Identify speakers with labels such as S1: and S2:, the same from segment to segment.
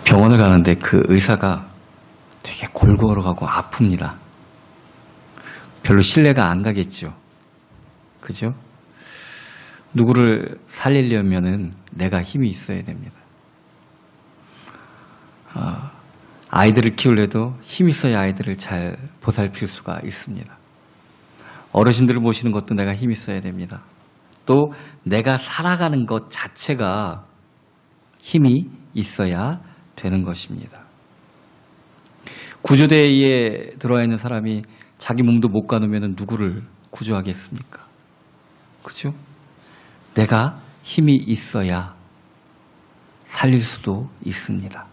S1: 병원을 가는데 그 의사가 되게 골골하고 아픕니다. 별로 신뢰가 안 가겠죠. 그죠? 누구를 살리려면은 내가 힘이 있어야 됩니다. 아이들을 키우려도 힘이 있어야 아이들을 잘 보살필 수가 있습니다. 어르신들을 모시는 것도 내가 힘이 있어야 됩니다. 또 내가 살아가는 것 자체가 힘이 있어야 되는 것입니다. 구조대에 들어와 있는 사람이 자기 몸도 못 가누면 누구를 구조하겠습니까? 그죠? 내가 힘이 있어야 살릴 수도 있습니다.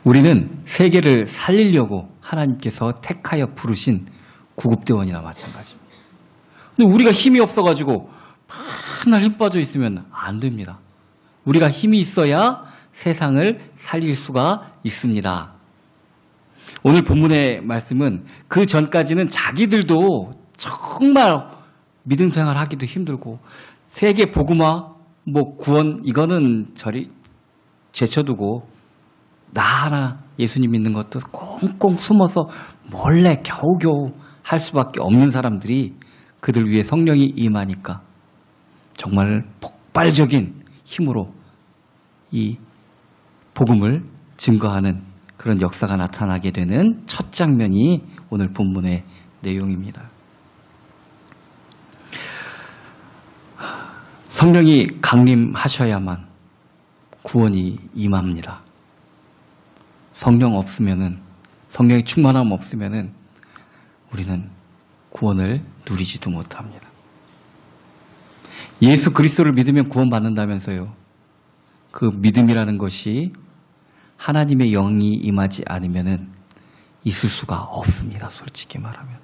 S1: 우리는 세계를 살리려고 하나님께서 택하여 부르신 구급대원이나 마찬가지입니다. 근데 우리가 힘이 없어가지고 맨날 힘 빠져 있으면 안 됩니다. 우리가 힘이 있어야 세상을 살릴 수가 있습니다. 오늘 본문의 말씀은 그 전까지는 자기들도 정말 믿음 생활하기도 힘들고 세계 복음화, 구원 이거는 저리 제쳐두고 나 하나 예수님 믿는 것도 꽁꽁 숨어서 몰래 겨우겨우 할 수밖에 없는 사람들이 그들 위해 성령이 임하니까 정말 폭발적인 힘으로 이 복음을 증거하는 그런 역사가 나타나게 되는 첫 장면이 오늘 본문의 내용입니다. 성령이 강림하셔야만 구원이 임합니다. 성령 없으면은, 성령의 충만함 없으면은 우리는 구원을 누리지도 못합니다. 예수 그리스도를 믿으면 구원받는다면서요. 그 믿음이라는 것이 하나님의 영이 임하지 않으면은 있을 수가 없습니다. 솔직히 말하면.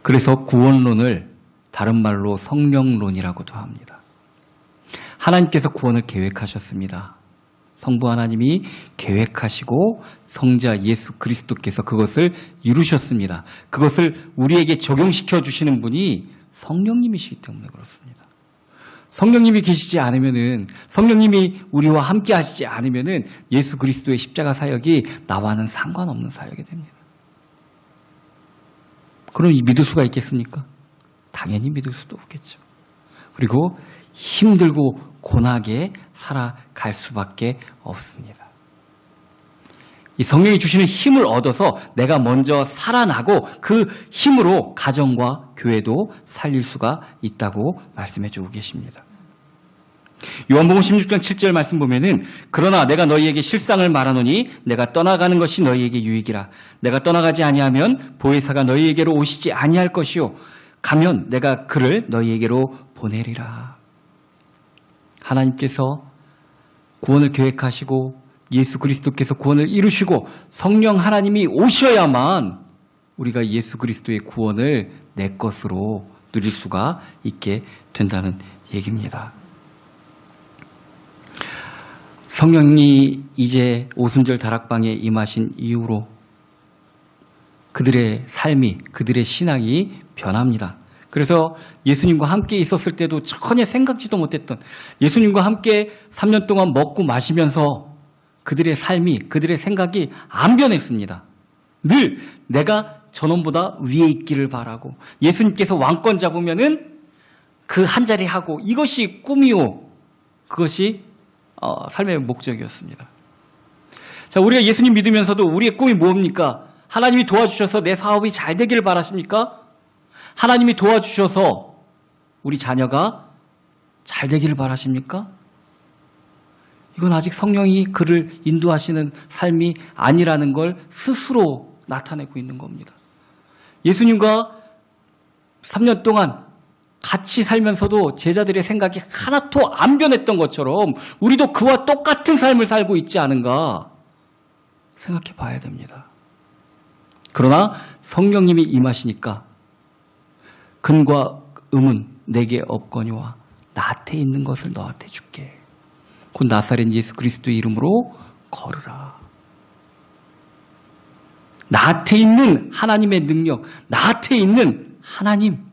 S1: 그래서 구원론을 다른 말로 성령론이라고도 합니다. 하나님께서 구원을 계획하셨습니다. 성부 하나님이 계획하시고 성자 예수 그리스도께서 그것을 이루셨습니다. 그것을 우리에게 적용시켜 주시는 분이 성령님이시기 때문에 그렇습니다. 성령님이 계시지 않으면은, 성령님이 우리와 함께 하시지 않으면은 예수 그리스도의 십자가 사역이 나와는 상관없는 사역이 됩니다. 그럼 믿을 수가 있겠습니까? 당연히 믿을 수도 없겠죠. 그리고 힘들고 고나게 살아갈 수밖에 없습니다. 이 성령이 주시는 힘을 얻어서 내가 먼저 살아나고 그 힘으로 가정과 교회도 살릴 수가 있다고 말씀해 주고 계십니다. 요한복음 16장 7절 말씀 보면은 그러나 내가 너희에게 실상을 말하노니 내가 떠나가는 것이 너희에게 유익이라. 내가 떠나가지 아니하면 보혜사가 너희에게로 오시지 아니할 것이요 가면 내가 그를 너희에게로 보내리라. 하나님께서 구원을 계획하시고 예수 그리스도께서 구원을 이루시고 성령 하나님이 오셔야만 우리가 예수 그리스도의 구원을 내 것으로 누릴 수가 있게 된다는 얘기입니다. 성령이 이제 오순절 다락방에 임하신 이후로 그들의 삶이, 그들의 신앙이 변합니다. 그래서 예수님과 함께 있었을 때도 전혀 생각지도 못했던, 예수님과 함께 3년 동안 먹고 마시면서 그들의 삶이, 그들의 생각이 안 변했습니다. 늘 내가 저놈보다 위에 있기를 바라고, 예수님께서 왕권 잡으면은 그 한 자리 하고, 이것이 꿈이요, 그것이 삶의 목적이었습니다. 자, 우리가 예수님 믿으면서도 우리의 꿈이 뭡니까? 하나님이 도와주셔서 내 사업이 잘 되기를 바라십니까? 하나님이 도와주셔서 우리 자녀가 잘 되기를 바라십니까? 이건 아직 성령이 그를 인도하시는 삶이 아니라는 걸 스스로 나타내고 있는 겁니다. 예수님과 3년 동안 같이 살면서도 제자들의 생각이 하나도 안 변했던 것처럼 우리도 그와 똑같은 삶을 살고 있지 않은가 생각해 봐야 됩니다. 그러나 성령님이 임하시니까 근과 음은 내게 없거니와 나한테 있는 것을 너한테 줄게. 곧 나사렛 예수 그리스도의 이름으로 걸으라. 나한테 있는 하나님의 능력, 나한테 있는 하나님,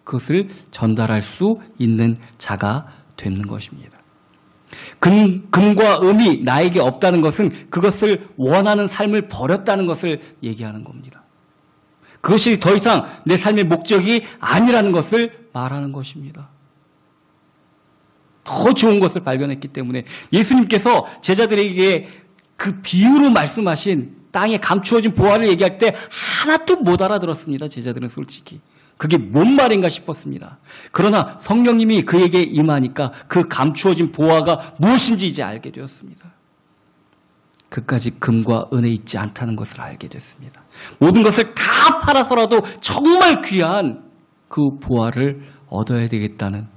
S1: 그것을 전달할 수 있는 자가 되는 것입니다. 금과 음이 나에게 없다는 것은 그것을 원하는 삶을 버렸다는 것을 얘기하는 겁니다. 그것이 더 이상 내 삶의 목적이 아니라는 것을 말하는 것입니다. 더 좋은 것을 발견했기 때문에 예수님께서 제자들에게 그 비유로 말씀하신 땅에 감추어진 보화를 얘기할 때 하나도 못 알아들었습니다. 제자들은 솔직히. 그게 뭔 말인가 싶었습니다. 그러나 성령님이 그에게 임하니까 그 감추어진 보화가 무엇인지 이제 알게 되었습니다. 그까지 금과 은에 있지 않다는 것을 알게 됐습니다. 모든 것을 다 팔아서라도 정말 귀한 그 보화를 얻어야 되겠다는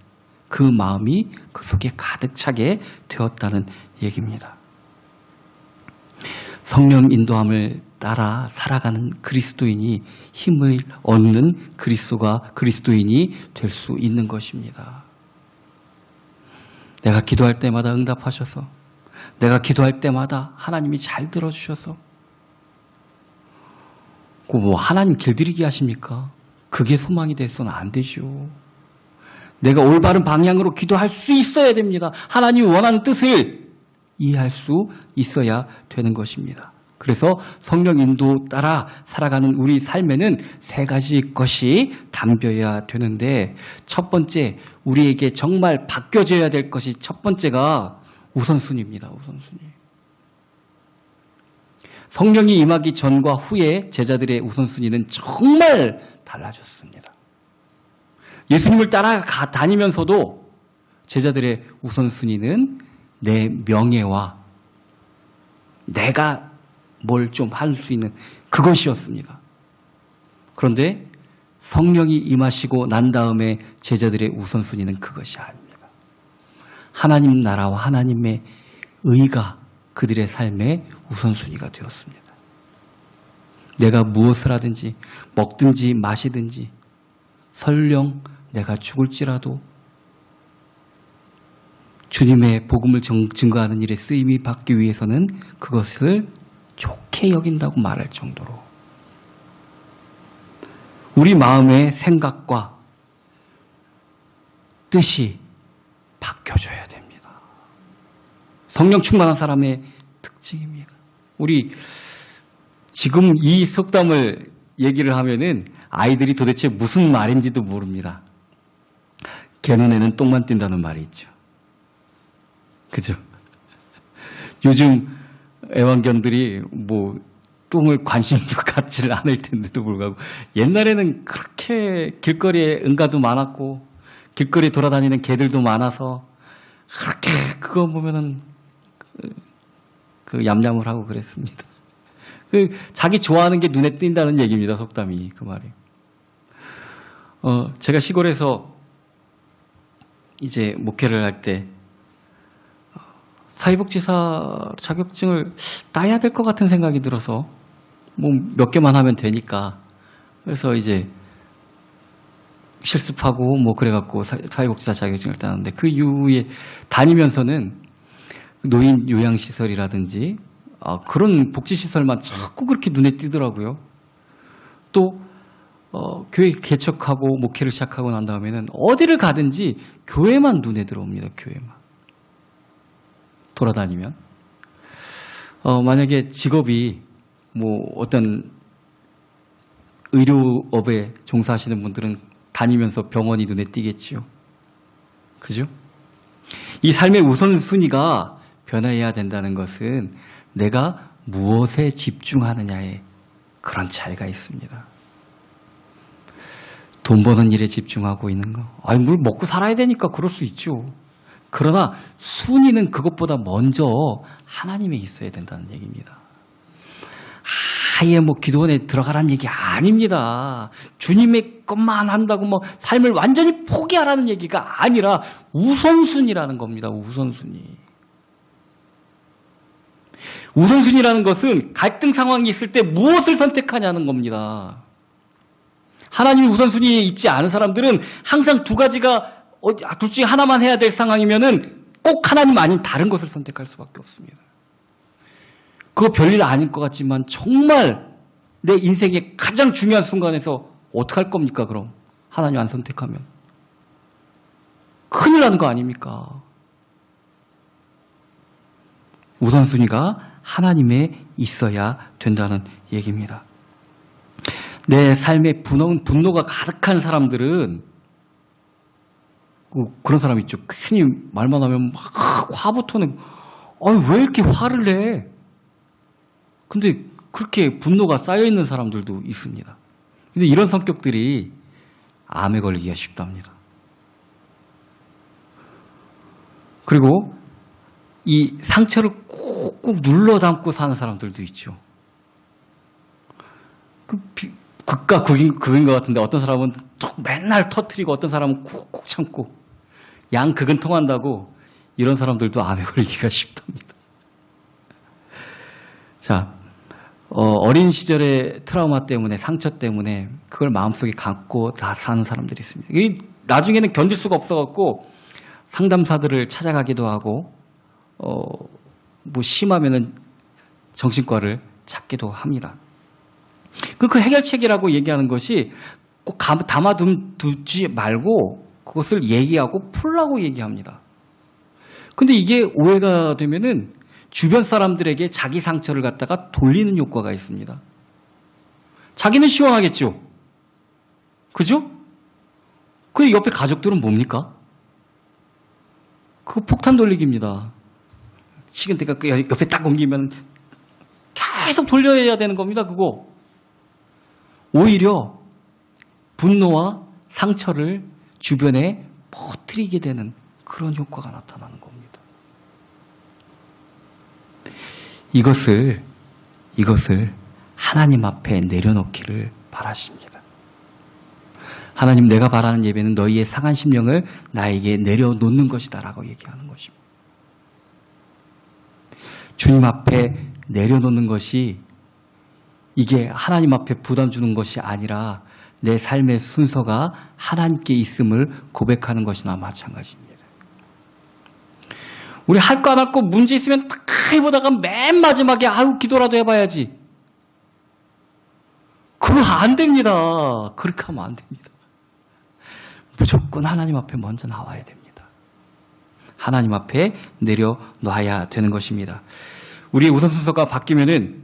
S1: 그 마음이 그 속에 가득 차게 되었다는 얘기입니다. 성령 인도함을 따라 살아가는 그리스도인이 힘을 얻는 그리스도인이 될 수 있는 것입니다. 내가 기도할 때마다 응답하셔서, 내가 기도할 때마다 하나님이 잘 들어주셔서, 뭐 하나님 길들이기 하십니까? 그게 소망이 돼서는 안 되죠. 내가 올바른 방향으로 기도할 수 있어야 됩니다. 하나님이 원하는 뜻을 이해할 수 있어야 되는 것입니다. 그래서 성령 인도 따라 살아가는 우리 삶에는 세 가지 것이 담겨야 되는데, 첫 번째, 우리에게 정말 바뀌어져야 될 것이 첫 번째가 우선순위입니다. 우선순위. 성령이 임하기 전과 후에 제자들의 우선순위는 정말 달라졌습니다. 예수님을 따라다니면서도 제자들의 우선순위는 내 명예와 내가 뭘 좀 할 수 있는 그것이었습니다. 그런데 성령이 임하시고 난 다음에 제자들의 우선순위는 그것이 아닙니다. 하나님 나라와 하나님의 의가 그들의 삶의 우선순위가 되었습니다. 내가 무엇을 하든지 먹든지 마시든지 설령 내가 죽을지라도 주님의 복음을 증거하는 일에 쓰임이 받기 위해서는 그것을 좋게 여긴다고 말할 정도로 우리 마음의 생각과 뜻이 바뀌어져야 됩니다. 성령 충만한 사람의 특징입니다. 우리 지금 이 속담을 얘기를 하면은 아이들이 도대체 무슨 말인지도 모릅니다. 개 눈에는 똥만 띈다는 말이 있죠. 그죠? 요즘 애완견들이 뭐 똥을 관심도 갖지 않을 텐데도 불구하고 옛날에는 그렇게 길거리에 응가도 많았고 길거리 돌아다니는 개들도 많아서 그렇게 그거 보면은 그 얌얌을 하고 그랬습니다. 그 자기 좋아하는 게 눈에 띈다는 얘기입니다. 속담이 그 말이. 제가 시골에서 이제 목회를 할 때 사회복지사 자격증을 따야 될 것 같은 생각이 들어서 뭐 몇 개만 하면 되니까 그래서 이제 실습하고 뭐 그래갖고 사회복지사 자격증을 따는데 그 이후에 다니면서는 노인 요양시설이라든지 그런 복지시설만 자꾸 그렇게 눈에 띄더라고요. 또 교회 개척하고 목회를 시작하고 난 다음에는 어디를 가든지 교회만 눈에 들어옵니다. 교회만. 돌아다니면. 만약에 직업이 뭐 어떤 의료업에 종사하시는 분들은 다니면서 병원이 눈에 띄겠지요. 그죠? 이 삶의 우선순위가 변화해야 된다는 것은 내가 무엇에 집중하느냐에 그런 차이가 있습니다. 돈 버는 일에 집중하고 있는 거. 아니, 뭘 먹고 살아야 되니까 그럴 수 있죠. 그러나 순위는 그것보다 먼저 하나님에 있어야 된다는 얘기입니다. 아예 뭐 기도원에 들어가라는 얘기 아닙니다. 주님의 것만 한다고 뭐 삶을 완전히 포기하라는 얘기가 아니라 우선순위라는 겁니다. 우선순위. 우선순위라는 것은 갈등 상황이 있을 때 무엇을 선택하냐는 겁니다. 하나님이 우선순위에 있지 않은 사람들은 항상 두 가지가 둘 중에 하나만 해야 될 상황이면은 꼭 하나님 아닌 다른 것을 선택할 수밖에 없습니다. 그거 별일 아닐 것 같지만 정말 내 인생의 가장 중요한 순간에서 어떡할 겁니까, 그럼? 하나님 안 선택하면. 큰일 나는 거 아닙니까? 우선순위가 하나님에 있어야 된다는 얘기입니다. 내 삶에 분노가 가득한 사람들은 그런 사람 있죠. 괜히 말만 하면 막 화부터 내고 왜 이렇게 화를 내? 근데 그렇게 분노가 쌓여있는 사람들도 있습니다. 근데 이런 성격들이 암에 걸리기가 쉽답니다. 그리고 이 상처를 꾹꾹 눌러 담고 사는 사람들도 있죠. 극과 극인 것 같은데 어떤 사람은 맨날 터뜨리고 어떤 사람은 꾹꾹 참고 양극은 통한다고 이런 사람들도 암에 걸리기가 쉽답니다. 자, 어린 시절의 트라우마 때문에 상처 때문에 그걸 마음속에 갖고 다 사는 사람들이 있습니다. 나중에는 견딜 수가 없어갖고 상담사들을 찾아가기도 하고 뭐 심하면은 정신과를 찾기도 합니다. 그 해결책이라고 얘기하는 것이 꼭 담아두지 말고 그것을 얘기하고 풀라고 얘기합니다. 근데 이게 오해가 되면은 주변 사람들에게 자기 상처를 갖다가 돌리는 효과가 있습니다. 자기는 시원하겠죠. 그죠? 그 옆에 가족들은 뭡니까? 그거 폭탄 돌리기입니다. 시간대가 옆에 딱 옮기면 계속 돌려야 되는 겁니다. 그거. 오히려 분노와 상처를 주변에 퍼뜨리게 되는 그런 효과가 나타나는 겁니다. 이것을 하나님 앞에 내려놓기를 바라십니다. 하나님, 내가 바라는 예배는 너희의 상한 심령을 나에게 내려놓는 것이다 라고 얘기하는 것입니다. 주님 앞에 내려놓는 것이 이게 하나님 앞에 부담 주는 것이 아니라 내 삶의 순서가 하나님께 있음을 고백하는 것이나 마찬가지입니다. 우리 할 거 안 할 거 문제 있으면 탁하게 보다가 맨 마지막에 기도라도 해봐야지. 그거 안 됩니다. 그렇게 하면 안 됩니다. 무조건 하나님 앞에 먼저 나와야 됩니다. 하나님 앞에 내려놔야 되는 것입니다. 우리의 우선순서가 바뀌면은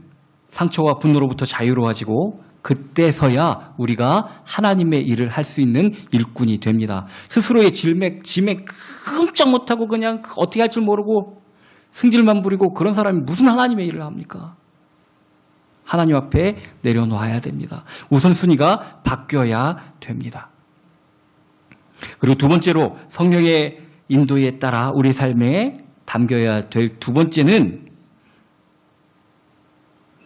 S1: 상처와 분노로부터 자유로워지고 그때서야 우리가 하나님의 일을 할 수 있는 일꾼이 됩니다. 스스로의 짐에 끔짝 못하고 그냥 어떻게 할 줄 모르고 승질만 부리고 그런 사람이 무슨 하나님의 일을 합니까? 하나님 앞에 내려놓아야 됩니다. 우선순위가 바뀌어야 됩니다. 그리고 두 번째로 성령의 인도에 따라 우리 삶에 담겨야 될 두 번째는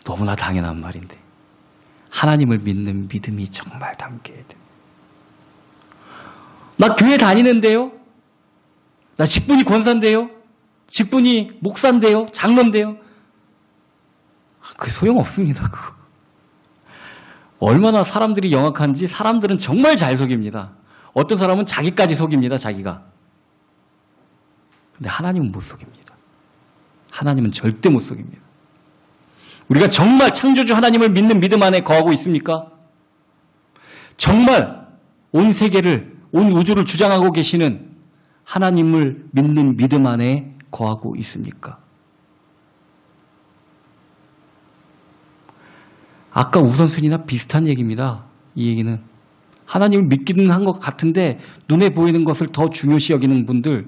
S1: 너무나 당연한 말인데 하나님을 믿는 믿음이 정말 담겨야 돼요. 나 교회 다니는데요. 나 직분이 권사인데요. 직분이 목사인데요. 장로인데요. 그 소용없습니다. 그거. 얼마나 사람들이 영악한지 사람들은 정말 잘 속입니다. 어떤 사람은 자기까지 속입니다. 자기가. 근데 하나님은 못 속입니다. 하나님은 절대 못 속입니다. 우리가 정말 창조주 하나님을 믿는 믿음 안에 거하고 있습니까? 정말 온 세계를, 온 우주를 주장하고 계시는 하나님을 믿는 믿음 안에 거하고 있습니까? 아까 우선순위나 비슷한 얘기입니다. 이 얘기는. 하나님을 믿기는 한 것 같은데 눈에 보이는 것을 더 중요시 여기는 분들,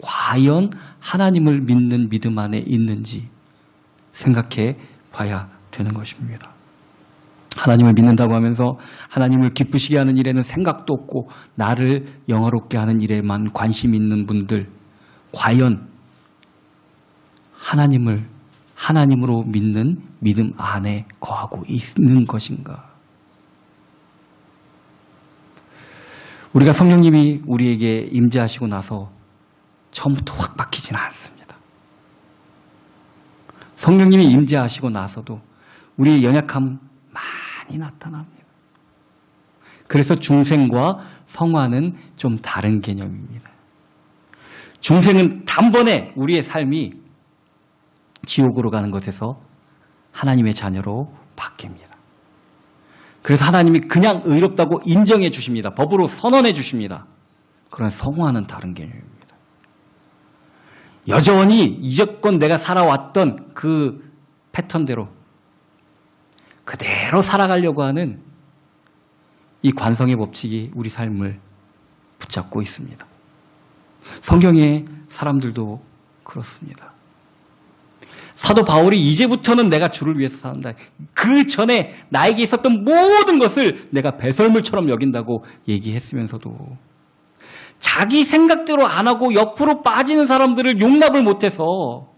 S1: 과연 하나님을 믿는 믿음 안에 있는지 생각해 봐야 되는 것입니다. 하나님을 믿는다고 하면서 하나님을 기쁘시게 하는 일에는 생각도 없고 나를 영화롭게 하는 일에만 관심 있는 분들, 과연 하나님으로 믿는 믿음 안에 거하고 있는 것인가? 우리가 성령님이 우리에게 임재하시고 나서 처음부터 확 바뀌지는 않습니다. 성령님이 임재하시고 나서도 우리의 연약함 많이 나타납니다. 그래서 중생과 성화는 좀 다른 개념입니다. 중생은 단번에 우리의 삶이 지옥으로 가는 것에서 하나님의 자녀로 바뀝니다. 그래서 하나님이 그냥 의롭다고 인정해 주십니다. 법으로 선언해 주십니다. 그러나 성화는 다른 개념입니다. 여전히 이제껏 내가 살아왔던 그 패턴대로 그대로 살아가려고 하는 이 관성의 법칙이 우리 삶을 붙잡고 있습니다. 성경의 사람들도 그렇습니다. 사도 바울이 이제부터는 내가 주를 위해서 산다. 그 전에 나에게 있었던 모든 것을 내가 배설물처럼 여긴다고 얘기했으면서도 자기 생각대로 안 하고 옆으로 빠지는 사람들을 용납을 못해서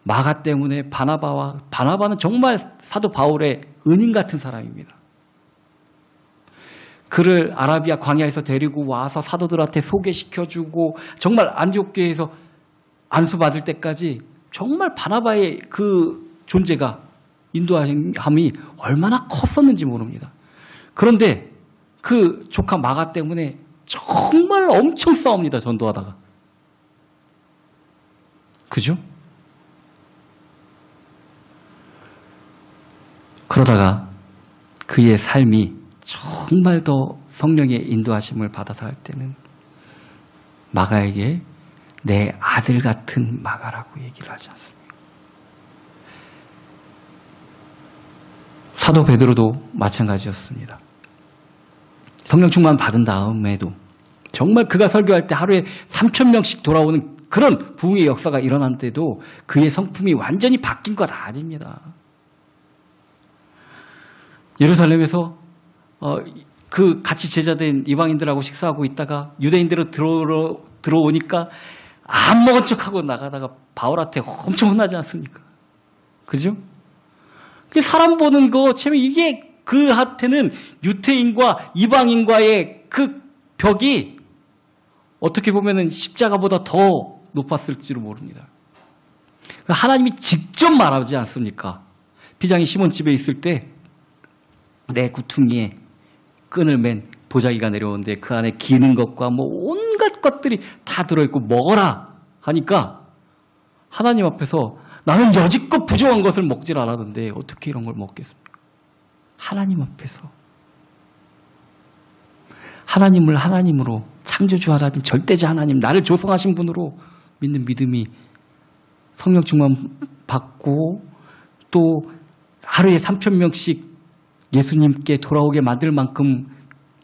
S1: 마가 때문에 바나바는 정말 사도 바울의 은인 같은 사람입니다. 그를 아라비아 광야에서 데리고 와서 사도들한테 소개시켜주고 정말 안디옥 교회에서 안수받을 때까지 정말 바나바의 그 존재가 인도함이 얼마나 컸었는지 모릅니다. 그런데 그 조카 마가 때문에 정말 엄청 싸웁니다. 전도하다가. 그죠? 그러다가 그의 삶이 정말 더 성령의 인도하심을 받아서 할 때는 마가에게 내 아들 같은 마가라고 얘기를 하지 않습니까? 사도 베드로도 마찬가지였습니다. 성령 충만 받은 다음에도 정말 그가 설교할 때 하루에 3,000명씩 돌아오는 그런 부흥의 역사가 일어났는데도 그의 성품이 완전히 바뀐 것 아닙니다. 예루살렘에서 그 같이 제자된 이방인들하고 식사하고 있다가 유대인들은 들어오니까 안 먹은 척하고 나가다가 바울한테 엄청 혼나지 않습니까? 그죠? 사람 보는 거 참 이게 그한테는 유태인과 이방인과의 그 벽이 어떻게 보면은 십자가보다 더 높았을지도 모릅니다. 하나님이 직접 말하지 않습니까? 비장이 시몬 집에 있을 때 내 구퉁이에 끈을 맨 보자기가 내려오는데 그 안에 기는 것과 뭐 온갖 것들이 다 들어있고 먹어라 하니까 하나님 앞에서 나는 여지껏 부정한 것을 먹질 않았는데 어떻게 이런 걸 먹겠습니까? 하나님 앞에서 하나님을 하나님으로 창조주 하나님, 절대자 하나님, 나를 조성하신 분으로 믿는 믿음이 성령 충만 받고 또 하루에 3,000명씩 예수님께 돌아오게 만들 만큼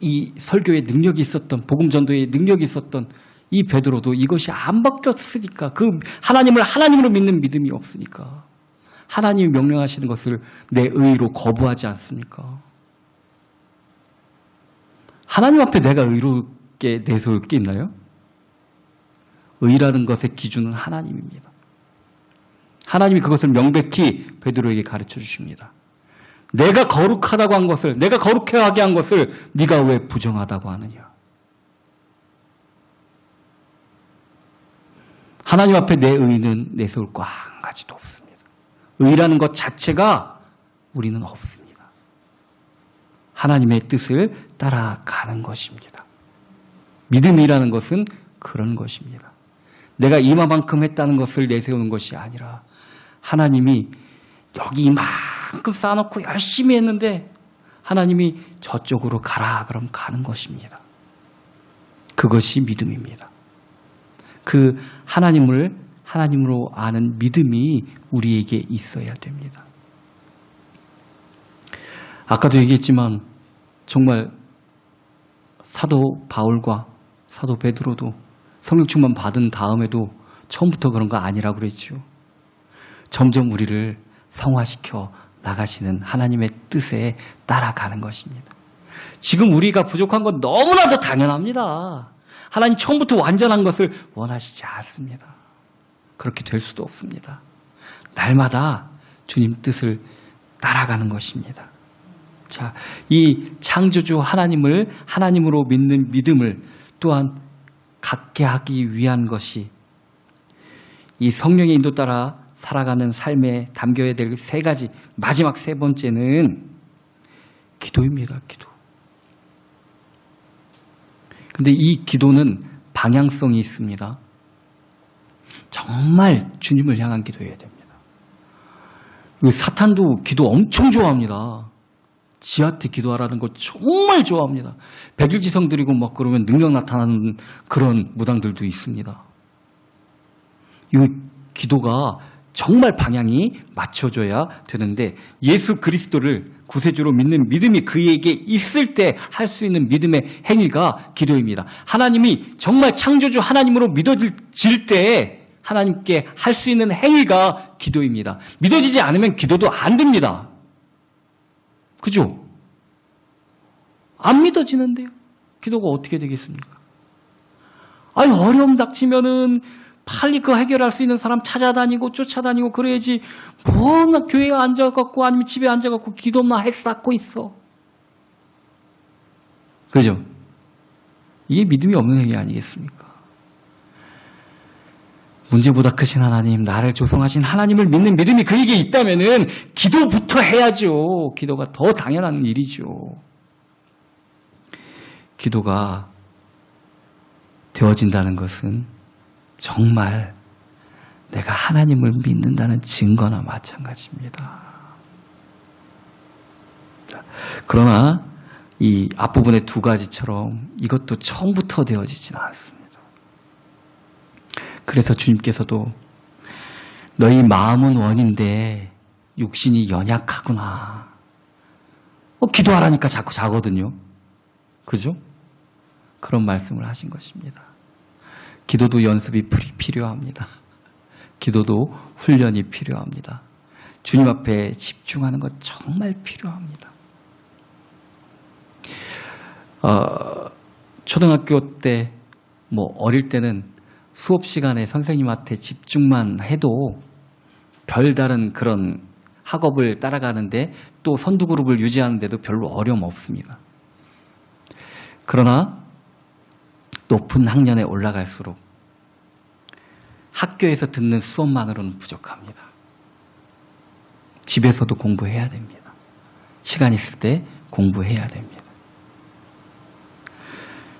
S1: 이 설교의 능력이 있었던, 복음 전도의 능력이 있었던 이 베드로도 이것이 안 바뀌었으니까, 그 하나님을 하나님으로 믿는 믿음이 없으니까 하나님이 명령하시는 것을 내 의로 거부하지 않습니까? 하나님 앞에 내가 의롭게 내세울 게 있나요? 의라는 것의 기준은 하나님입니다. 하나님이 그것을 명백히 베드로에게 가르쳐 주십니다. 내가 거룩하다고 한 것을, 내가 거룩하게 한 것을 네가 왜 부정하다고 하느냐? 하나님 앞에 내 의는 내세울 거 한 가지도 없습니다. 의라는 것 자체가 우리는 없습니다. 하나님의 뜻을 따라가는 것입니다. 믿음이라는 것은 그런 것입니다. 내가 이만큼 했다는 것을 내세우는 것이 아니라 하나님이 여기 이만큼 쌓아놓고 열심히 했는데 하나님이 저쪽으로 가라 그럼 가는 것입니다. 그것이 믿음입니다. 그 하나님을 하나님으로 아는 믿음이 우리에게 있어야 됩니다. 아까도 얘기했지만 정말 사도 바울과 사도 베드로도 성령 충만 받은 다음에도 처음부터 그런 거 아니라고 그랬죠. 점점 우리를 성화시켜 나가시는 하나님의 뜻에 따라가는 것입니다. 지금 우리가 부족한 건 너무나도 당연합니다. 하나님 처음부터 완전한 것을 원하시지 않습니다. 그렇게 될 수도 없습니다. 날마다 주님 뜻을 따라가는 것입니다. 자, 이 창조주 하나님을 하나님으로 믿는 믿음을 또한 갖게 하기 위한 것이 이 성령의 인도 따라 살아가는 삶에 담겨야 될 세 가지, 마지막 세 번째는 기도입니다. 기도. 근데 이 기도는 방향성이 있습니다. 정말 주님을 향한 기도해야 됩니다. 사탄도 기도 엄청 좋아합니다. 지한테 기도하라는 거 정말 좋아합니다. 백일지성 드리고 막 그러면 능력 나타나는 그런 무당들도 있습니다. 이 기도가 정말 방향이 맞춰져야 되는데 예수 그리스도를 구세주로 믿는 믿음이 그에게 있을 때 할 수 있는 믿음의 행위가 기도입니다. 하나님이 정말 창조주 하나님으로 믿어질 때 하나님께 할 수 있는 행위가 기도입니다. 믿어지지 않으면 기도도 안 됩니다. 그죠? 안 믿어지는데요. 기도가 어떻게 되겠습니까? 아니, 어려움 닥치면은 빨리 그 해결할 수 있는 사람 찾아다니고 쫓아다니고 그래야지 뭐나 교회에 앉아갖고 아니면 집에 앉아갖고 기도나 해쌓고 있어. 그죠? 이게 믿음이 없는 행위 아니겠습니까? 문제보다 크신 하나님, 나를 조성하신 하나님을 믿는 믿음이 그에게 있다면은 기도부터 해야죠. 기도가 더 당연한 일이죠. 기도가 되어진다는 것은 정말 내가 하나님을 믿는다는 증거나 마찬가지입니다. 그러나 이 앞부분의 두 가지처럼 이것도 처음부터 되어지지는 않습니다. 그래서 주님께서도 너희 마음은 원인데 육신이 연약하구나. 기도하라니까 자꾸 자거든요. 그죠? 그런 말씀을 하신 것입니다. 기도도 연습이 필요합니다. 기도도 훈련이 필요합니다. 주님 앞에 집중하는 것 정말 필요합니다. 초등학교 때, 어릴 때는 수업 시간에 선생님한테 집중만 해도 별다른 그런 학업을 따라가는데 또 선두그룹을 유지하는데도 별로 어려움 없습니다. 그러나 높은 학년에 올라갈수록 학교에서 듣는 수업만으로는 부족합니다. 집에서도 공부해야 됩니다. 시간 있을 때 공부해야 됩니다.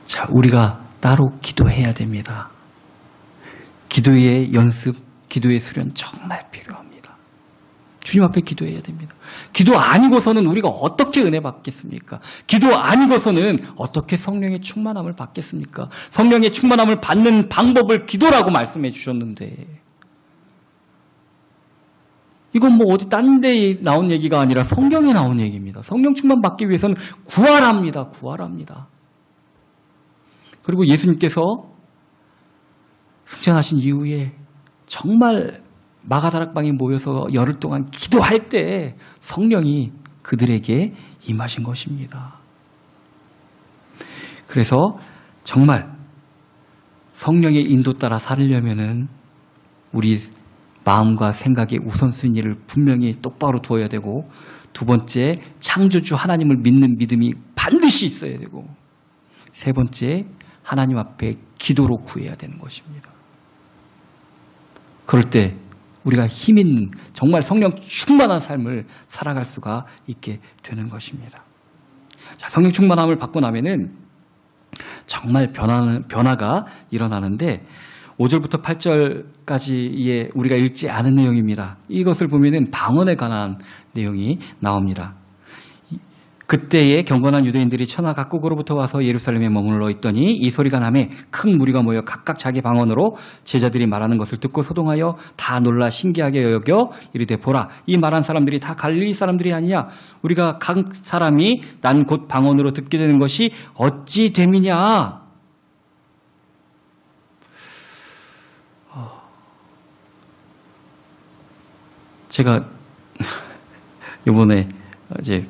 S1: 자, 우리가 따로 기도해야 됩니다. 기도의 연습, 기도의 수련 정말 필요합니다. 주님 앞에 기도해야 됩니다. 기도 아니고서는 우리가 어떻게 은혜 받겠습니까? 기도 아니고서는 어떻게 성령의 충만함을 받겠습니까? 성령의 충만함을 받는 방법을 기도라고 말씀해 주셨는데 이건 어디 딴 데 나온 얘기가 아니라 성경에 나온 얘기입니다. 성령 충만 받기 위해서는 구하랍니다. 구하랍니다. 그리고 예수님께서 승천하신 이후에 정말 마가다락방에 모여서 열흘 동안 기도할 때 성령이 그들에게 임하신 것입니다. 그래서 정말 성령의 인도 따라 살려면은 우리 마음과 생각의 우선순위를 분명히 똑바로 두어야 되고, 두 번째, 창조주 하나님을 믿는 믿음이 반드시 있어야 되고, 세 번째, 하나님 앞에 기도로 구해야 되는 것입니다. 그럴 때 우리가 힘 있는 정말 성령 충만한 삶을 살아갈 수가 있게 되는 것입니다. 자, 성령 충만함을 받고 나면은 정말 변화가 일어나는데 5절부터 8절까지의 우리가 읽지 않은 내용입니다. 이것을 보면은 방언에 관한 내용이 나옵니다. 그때에 경건한 유대인들이 천하 각국으로부터 와서 예루살렘에 머물러 있더니 이 소리가 나매 큰 무리가 모여 각각 자기 방언으로 제자들이 말하는 것을 듣고 소동하여 다 놀라 신기하게 여겨 이르되 보라, 이 말한 사람들이 다 갈릴리 사람들이 아니냐? 우리가 각 사람이 난 곧 방언으로 듣게 되는 것이 어찌 됨이냐? 제가 이번에 이제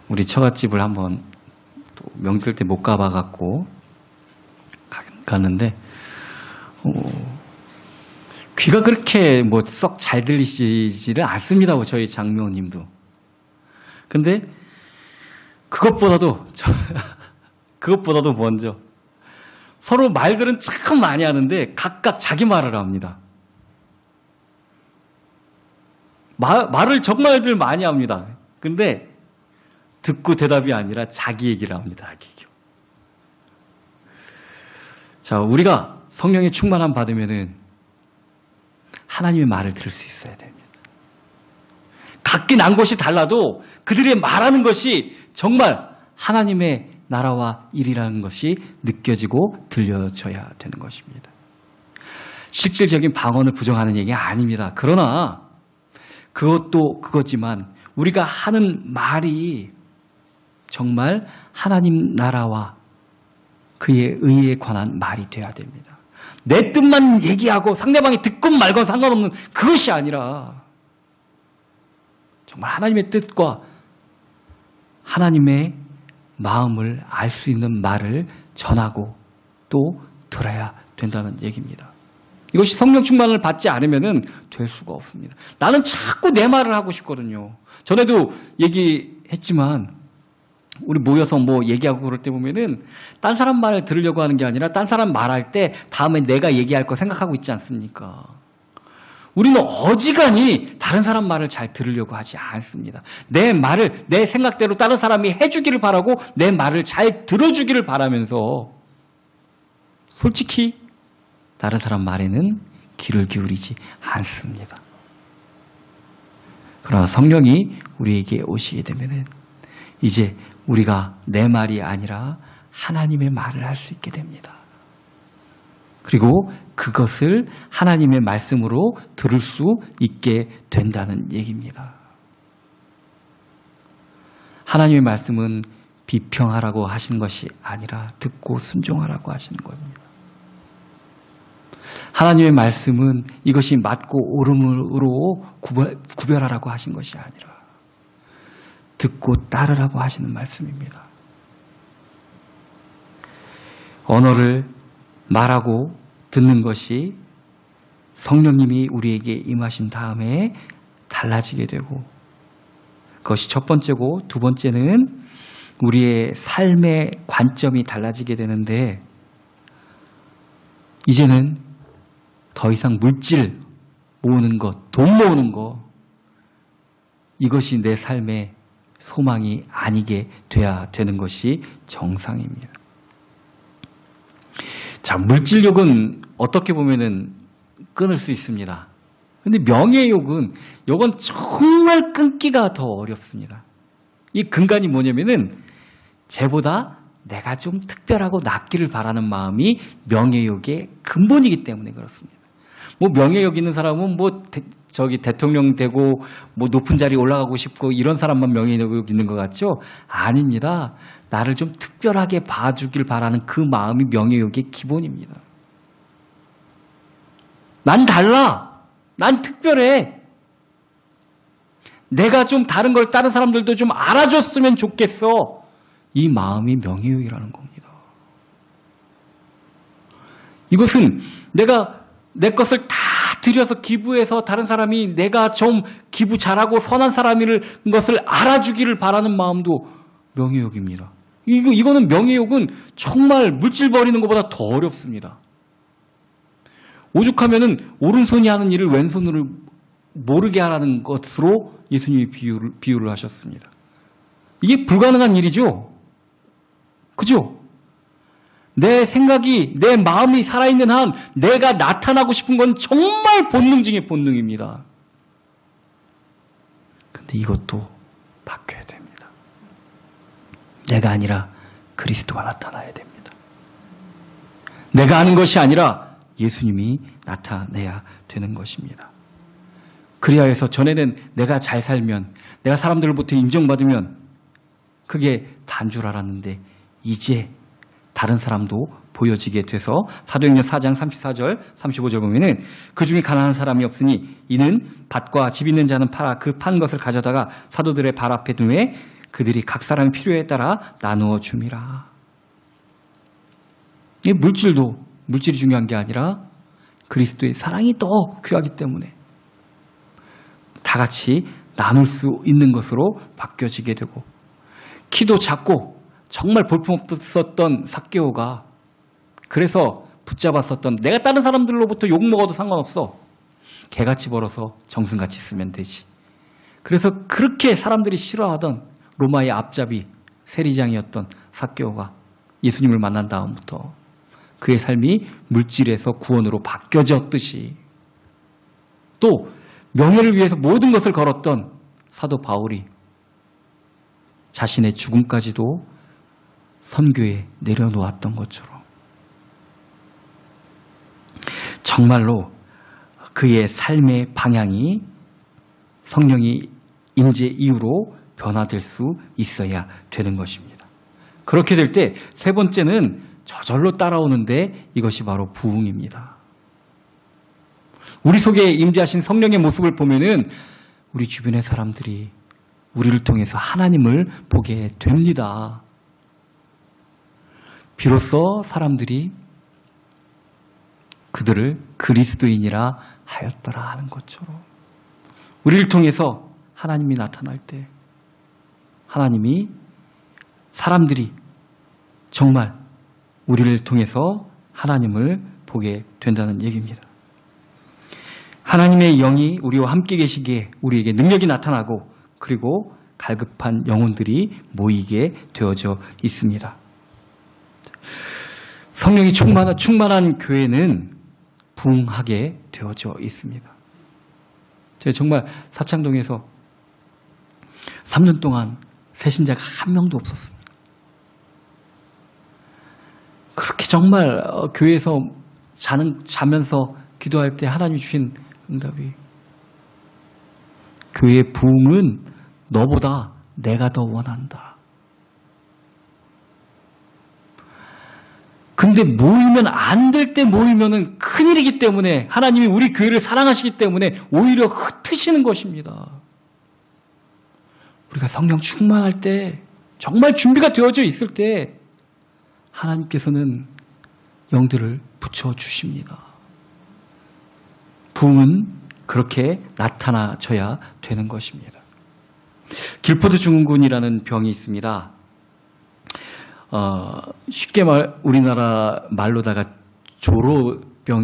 S1: 우리 처갓집을 한번 또 명절 때 못 가봐갖고 갔는데 귀가 그렇게 썩 잘 들리시지를 않습니다. 저희 장묘님도. 근데 그것보다도 먼저 서로 말들은 참 많이 하는데 각각 자기 말을 합니다. 말을 정말들 많이 합니다. 근데 듣고 대답이 아니라 자기 얘기를 합니다. 자기 얘기. 자, 우리가 성령의 충만함 받으면은 하나님의 말을 들을 수 있어야 됩니다. 각기 난 곳이 달라도 그들의 말하는 것이 정말 하나님의 나라와 일이라는 것이 느껴지고 들려져야 되는 것입니다. 실질적인 방언을 부정하는 얘기가 아닙니다. 그러나 그것도 그거지만 우리가 하는 말이 정말 하나님 나라와 그의 의에 관한 말이 돼야 됩니다. 내 뜻만 얘기하고 상대방이 듣건 말건 상관없는 그것이 아니라 정말 하나님의 뜻과 하나님의 마음을 알 수 있는 말을 전하고 또 들어야 된다는 얘기입니다. 이것이 성령 충만을 받지 않으면 될 수가 없습니다. 나는 자꾸 내 말을 하고 싶거든요. 전에도 얘기했지만 우리 모여서 뭐 얘기하고 그럴 때 보면은 딴 사람 말을 들으려고 하는 게 아니라 딴 사람 말할 때 다음에 내가 얘기할 거 생각하고 있지 않습니까? 우리는 어지간히 다른 사람 말을 잘 들으려고 하지 않습니다. 내 말을 내 생각대로 다른 사람이 해주기를 바라고 내 말을 잘 들어주기를 바라면서 솔직히 다른 사람 말에는 귀를 기울이지 않습니다. 그러나 성령이 우리에게 오시게 되면 이제 우리가 내 말이 아니라 하나님의 말을 할 수 있게 됩니다. 그리고 그것을 하나님의 말씀으로 들을 수 있게 된다는 얘기입니다. 하나님의 말씀은 비평하라고 하시는 것이 아니라 듣고 순종하라고 하시는 겁니다. 하나님의 말씀은 이것이 맞고 옳음으로 구별하라고 하신 것이 아니라 듣고 따르라고 하시는 말씀입니다. 언어를 말하고 듣는 것이 성령님이 우리에게 임하신 다음에 달라지게 되고 그것이 첫 번째고 두 번째는 우리의 삶의 관점이 달라지게 되는데 이제는 더 이상 물질 모으는 것, 돈 모으는 것 이것이 내 삶의 소망이 아니게 돼야 되는 것이 정상입니다. 자, 물질욕은 어떻게 보면은 끊을 수 있습니다. 근데 명예욕은 이건 정말 끊기가 더 어렵습니다. 이 근간이 뭐냐면은 쟤보다 내가 좀 특별하고 낫기를 바라는 마음이 명예욕의 근본이기 때문에 그렇습니다. 뭐 명예욕 있는 사람은 뭐 대통령 되고 뭐 높은 자리에 올라가고 싶고 이런 사람만 명예욕 있는 것 같죠? 아닙니다. 나를 좀 특별하게 봐주길 바라는 그 마음이 명예욕의 기본입니다. 난 달라. 난 특별해. 내가 좀 다른 걸 다른 사람들도 좀 알아줬으면 좋겠어. 이 마음이 명예욕이라는 겁니다. 이것은 내가 내 것을 다 들여서 기부해서 다른 사람이 내가 좀 기부 잘하고 선한 사람인 것을 알아주기를 바라는 마음도 명예욕입니다. 이거는 명예욕은 정말 물질 버리는 것보다 더 어렵습니다. 오죽하면은 오른손이 하는 일을 왼손으로 모르게 하라는 것으로 예수님이 비유를 하셨습니다. 이게 불가능한 일이죠. 그죠? 내 생각이, 내 마음이 살아있는 한 내가 나타나고 싶은 건 정말 본능 중의 본능입니다. 근데 이것도 바뀌어야 됩니다. 내가 아니라 그리스도가 나타나야 됩니다. 내가 하는 것이 아니라 예수님이 나타내야 되는 것입니다. 그래야 해서 전에는 내가 잘 살면, 내가 사람들로부터 인정받으면 그게 다인 줄 알았는데 이제 다른 사람도 보여지게 돼서 사도행전 4장 34절 35절 보면은 그 중에 가난한 사람이 없으니 이는 밭과 집 있는 자는 팔아 그 판 것을 가져다가 사도들의 발 앞에 두매 그들이 각 사람의 필요에 따라 나누어 줌이라. 이 물질이 중요한 게 아니라 그리스도의 사랑이 더 귀하기 때문에 다 같이 나눌 수 있는 것으로 바뀌어지게 되고 키도 작고 정말 볼품없었던 삭개오가 그래서 붙잡았었던 내가 다른 사람들로부터 욕먹어도 상관없어. 개같이 벌어서 정승같이 쓰면 되지. 그래서 그렇게 사람들이 싫어하던 로마의 앞잡이 세리장이었던 삭개오가 예수님을 만난 다음부터 그의 삶이 물질에서 구원으로 바뀌어졌듯이 또 명예를 위해서 모든 것을 걸었던 사도 바울이 자신의 죽음까지도 선교에 내려놓았던 것처럼 정말로 그의 삶의 방향이 성령이 임재 이후로 변화될 수 있어야 되는 것입니다. 그렇게 될 때 세 번째는 저절로 따라오는데 이것이 바로 부흥입니다. 우리 속에 임재하신 성령의 모습을 보면은 우리 주변의 사람들이 우리를 통해서 하나님을 보게 됩니다. 비로소 사람들이 그들을 그리스도인이라 하였더라 하는 것처럼 우리를 통해서 하나님이 나타날 때 하나님이 사람들이 정말 우리를 통해서 하나님을 보게 된다는 얘기입니다. 하나님의 영이 우리와 함께 계시기에 우리에게 능력이 나타나고 그리고 갈급한 영혼들이 모이게 되어져 있습니다. 성령이 충만한 교회는 부흥하게 되어져 있습니다. 제가 정말 사창동에서 3년 동안 새신자가 한 명도 없었습니다. 그렇게 정말 교회에서 자면서 기도할 때 하나님이 주신 응답이 교회의 부흥은 너보다 내가 더 원한다. 근데 모이면 안 될 때 모이면은 큰일이기 때문에 하나님이 우리 교회를 사랑하시기 때문에 오히려 흩으시는 것입니다. 우리가 성령 충만할 때 정말 준비가 되어져 있을 때 하나님께서는 영들을 붙여주십니다. 부흥은 그렇게 나타나져야 되는 것입니다. 길포드 증후군이라는 병이 있습니다. 쉽게 우리나라 말로다가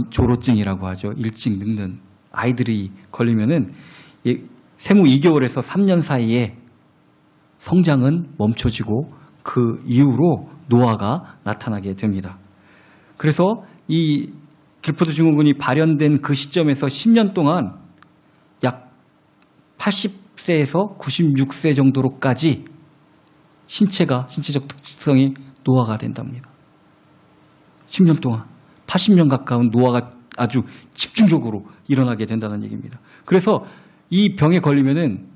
S1: 조로증이라고 하죠. 일찍 늙는 아이들이 걸리면은 생후 2개월에서 3년 사이에 성장은 멈춰지고 그 이후로 노화가 나타나게 됩니다. 그래서 이 길포드 증후군이 발현된 그 시점에서 10년 동안 약 80세에서 96세 정도로까지 신체적 특성이 노화가 된답니다. 10년 동안 80년 가까운 노화가 아주 집중적으로 일어나게 된다는 얘기입니다. 그래서 이 병에 걸리면은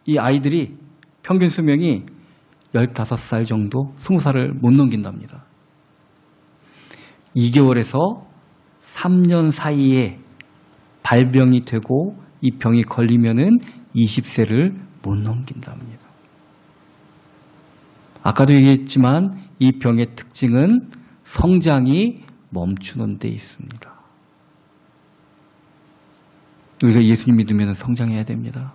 S1: 이 아이들이 평균 수명이 15살 정도, 20살을 못 넘긴답니다. 2개월에서 3년 사이에 발병이 되고 이 병이 걸리면은 20세를 못 넘긴답니다. 아까도 얘기했지만 이 병의 특징은 성장이 멈추는 데 있습니다. 우리가 예수님 믿으면 성장해야 됩니다.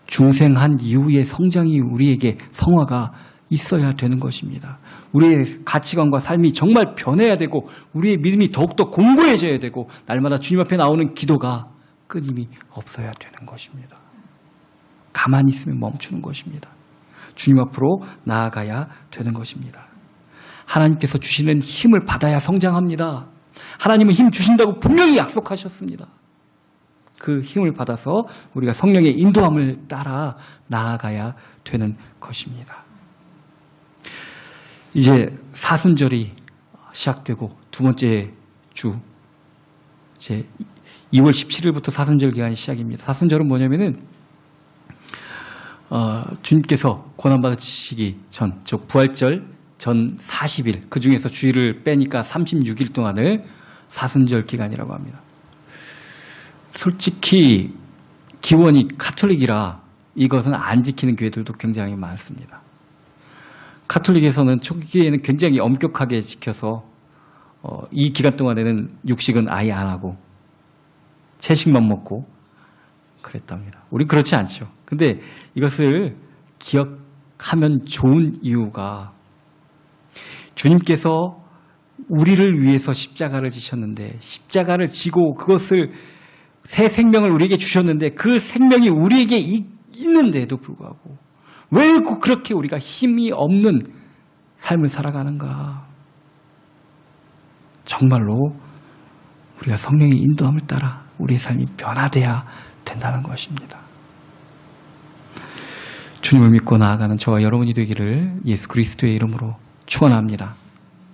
S1: 중생한 이후의 성장이 우리에게 성화가 있어야 되는 것입니다. 우리의 가치관과 삶이 정말 변해야 되고 우리의 믿음이 더욱더 공고해져야 되고 날마다 주님 앞에 나오는 기도가 끊임이 없어야 되는 것입니다. 가만히 있으면 멈추는 것입니다. 주님 앞으로 나아가야 되는 것입니다. 하나님께서 주시는 힘을 받아야 성장합니다. 하나님은 힘 주신다고 분명히 약속하셨습니다. 그 힘을 받아서 우리가 성령의 인도함을 따라 나아가야 되는 것입니다. 이제 사순절이 시작되고 두 번째 주 이제 2월 17일부터 사순절 기간이 시작입니다. 사순절은 뭐냐면은 주님께서 고난받으시기 전, 즉 부활절 전 40일, 그 중에서 주일을 빼니까 36일 동안을 사순절 기간이라고 합니다. 솔직히 기원이 가톨릭이라 이것은 안 지키는 교회들도 굉장히 많습니다. 가톨릭에서는 초기에는 굉장히 엄격하게 지켜서 이 기간 동안에는 육식은 아예 안 하고 채식만 먹고 그랬답니다. 우리 그렇지 않죠. 근데 이것을 기억하면 좋은 이유가 주님께서 우리를 위해서 십자가를 지셨는데 십자가를 지고 그것을 새 생명을 우리에게 주셨는데 그 생명이 우리에게 있는데도 불구하고 왜 그렇게 우리가 힘이 없는 삶을 살아가는가? 정말로 우리가 성령의 인도함을 따라 우리의 삶이 변화돼야 된다는 것입니다. 주님을 믿고 나아가는 저와 여러분이 되기를 예수 그리스도의 이름으로 축원합니다.